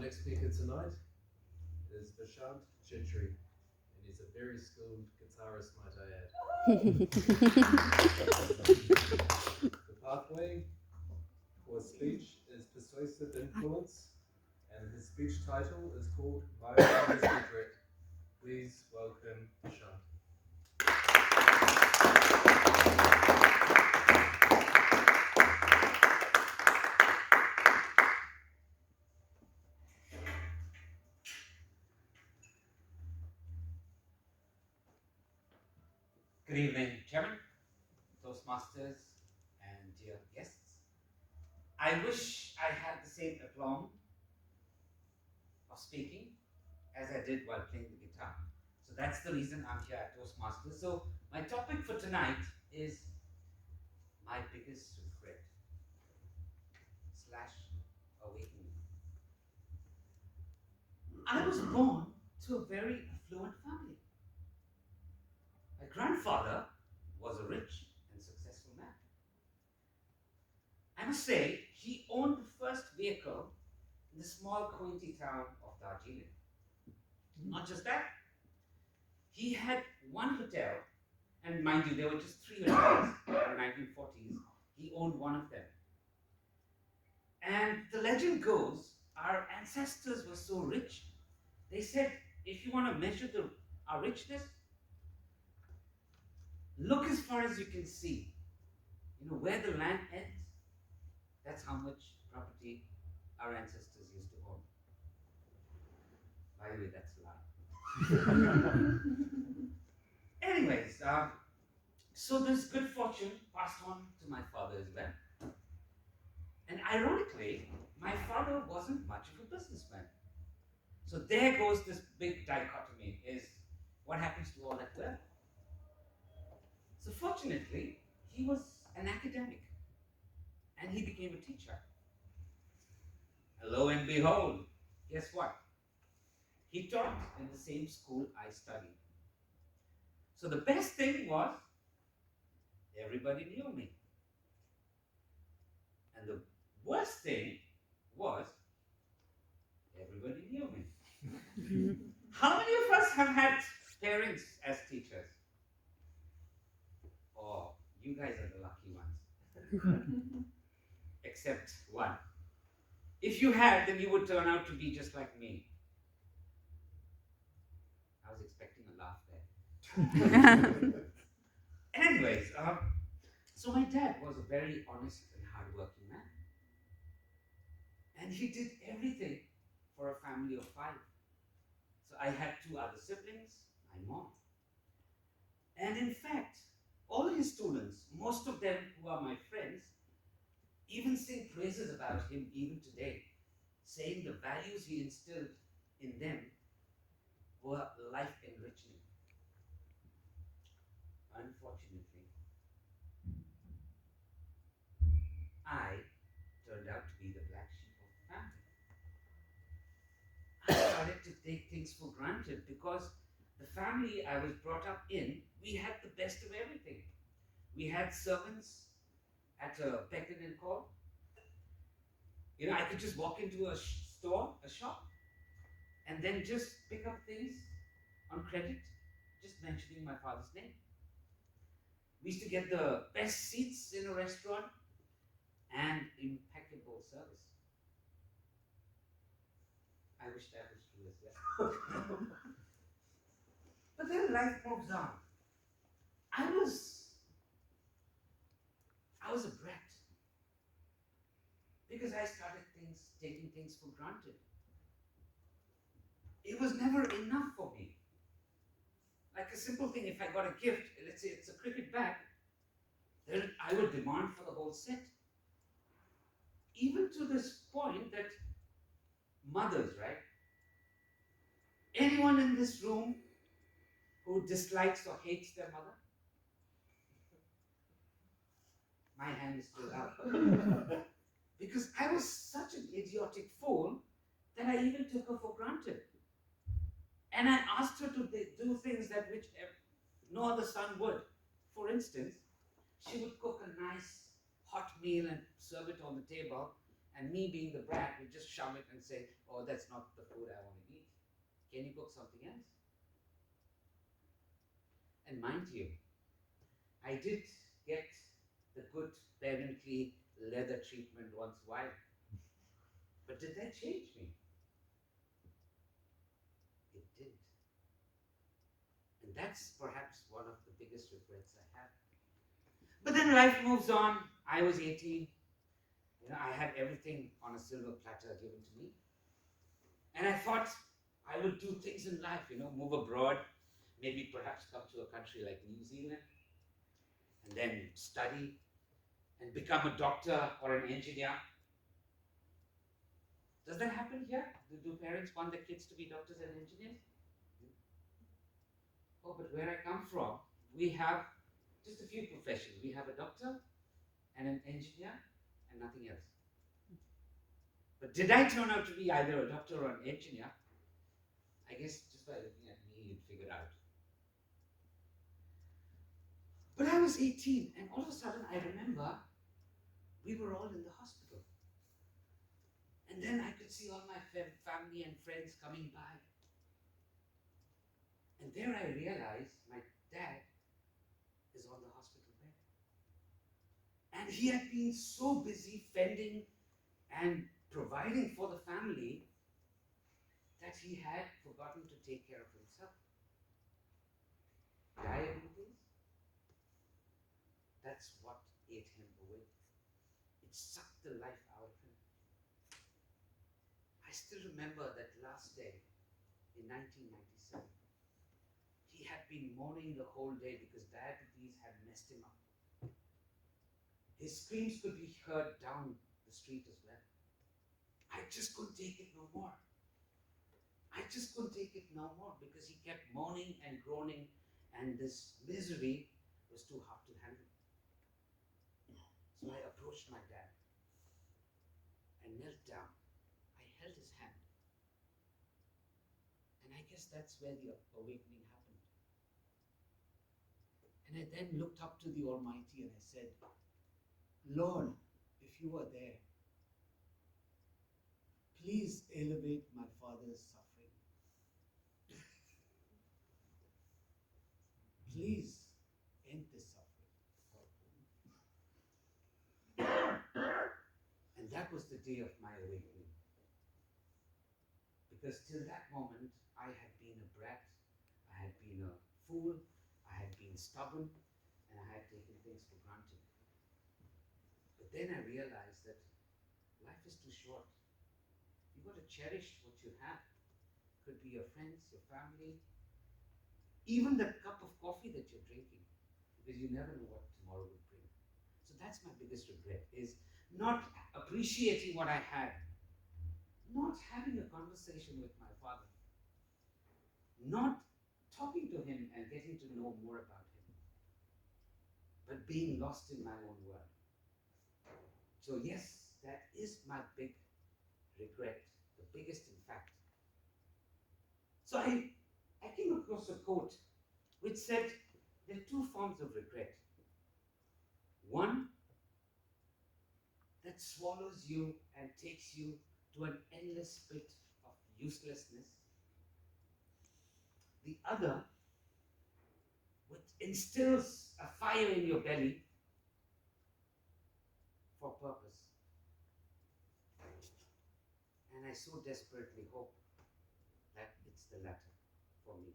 next speaker tonight is Vishant Chitri, and he's a very skilled guitarist, might I add. The pathway for speech is persuasive influence, and his speech title is called My Biggest Regret. Please welcome Vishant. Good evening, Chairman, toastmasters, and dear guests. I wish I had the same aplomb of speaking as I did while playing the guitar. So that's the reason I'm here at Toastmasters. So my topic for tonight is my biggest regret / awakening. I was born to a very affluent family. My grandfather was a rich and successful man. I must say, he owned the first vehicle in the small county town of Darjeeling. Not just that, he had one hotel, and mind you, there were just 3 hotels in the 1940s. He owned one of them. And the legend goes, our ancestors were so rich, they said, if you want to measure our richness, look as far as you can see. You know, where the land ends, that's how much property our ancestors used to own. By the way, that's a lie. Anyways, so this good fortune passed on to my father as well. And ironically, my father wasn't much of a businessman. So there goes this big dichotomy, is what happens to all that wealth? So fortunately, he was an academic and he became a teacher. And lo and behold, guess what? He taught in the same school I studied. So the best thing was, everybody knew me. And the worst thing was, everybody knew me. How many of us have had parents as teachers? Oh, you guys are the lucky ones. Except one. If you had, then you would turn out to be just like me. I was expecting a laugh there. Anyways, so my dad was a very honest and hardworking man. And he did everything for a family of 5. So I had 2 other siblings, my mom. And in fact, all his students, most of them who are my friends, even sing praises about him even today, saying the values he instilled in them were life enriching. Unfortunately, I turned out to be the black sheep of the family. I started to take things for granted because the family I was brought up in, we had the best of everything. We had servants at a beck and call. You know, I could just walk into a store, a shop, and then just pick up things on credit, just mentioning my father's name. We used to get the best seats in a restaurant and impeccable service. I wish that was true as well. But then life moves on. I was a brat because I started taking things for granted. It was never enough for me. Like a simple thing, if I got a gift, let's say it's a cricket bat, then I would demand for the whole set. Even to this point that mothers, right? Anyone in this room who dislikes or hates their mother? My hand is still up. Because I was such an idiotic fool that I even took her for granted. And I asked her to do things that which no other son would. For instance, she would cook a nice hot meal and serve it on the table, And me being the brat would just shove it and say, oh, that's not the food I want to eat. Can you cook something else? And mind you, I did get the good parently leather treatment once in a while. But did that change me? It didn't. And that's perhaps one of the biggest regrets I have. But then life moves on. I was 18. I had everything on a silver platter given to me. And I thought I would do things in life, move abroad, maybe perhaps come to a country like New Zealand, and then study and become a doctor or an engineer. Does that happen here? Do parents want their kids to be doctors and engineers? Oh, but where I come from, we have just a few professions. We have a doctor and an engineer and nothing else. But did I turn out to be either a doctor or an engineer? I guess just by looking at me, you'd figure out. But I was 18, and all of a sudden I remember we were all in the hospital. And then I could see all my family and friends coming by. And there I realized my dad is on the hospital bed. And he had been so busy fending and providing for the family that he had forgotten to take care of himself. Diabetes, that's what ate him away. It sucked the life out of him. I still remember that last day in 1997. He had been mourning the whole day because diabetes had messed him up. His screams could be heard down the street as well. I just couldn't take it no more. I just couldn't take it no more because he kept moaning and groaning, and this misery was too hard to handle. So I approached my dad and knelt down. I held his hand. And I guess that's where the awakening happened. And I then looked up to the Almighty and I said, Lord, if you are there, please elevate my father's suffering. Please end this suffering. And that was the day of my awakening. Because till that moment, I had been a brat, I had been a fool, I had been stubborn, and I had taken things for granted. But then I realized that life is too short. You've got to cherish what you have. Could be your friends, your family, even the cup of coffee that you're drinking, because you never know what tomorrow will bring. So that's my biggest regret, is not appreciating what I had, not having a conversation with my father, not talking to him and getting to know more about him, but being lost in my own world. So yes, that is my big regret, the biggest in fact. So I came across a quote which said there are two forms of regret. One that swallows you and takes you to an endless pit of uselessness. The other, which instills a fire in your belly for purpose. And I so desperately hope that it's the latter for me.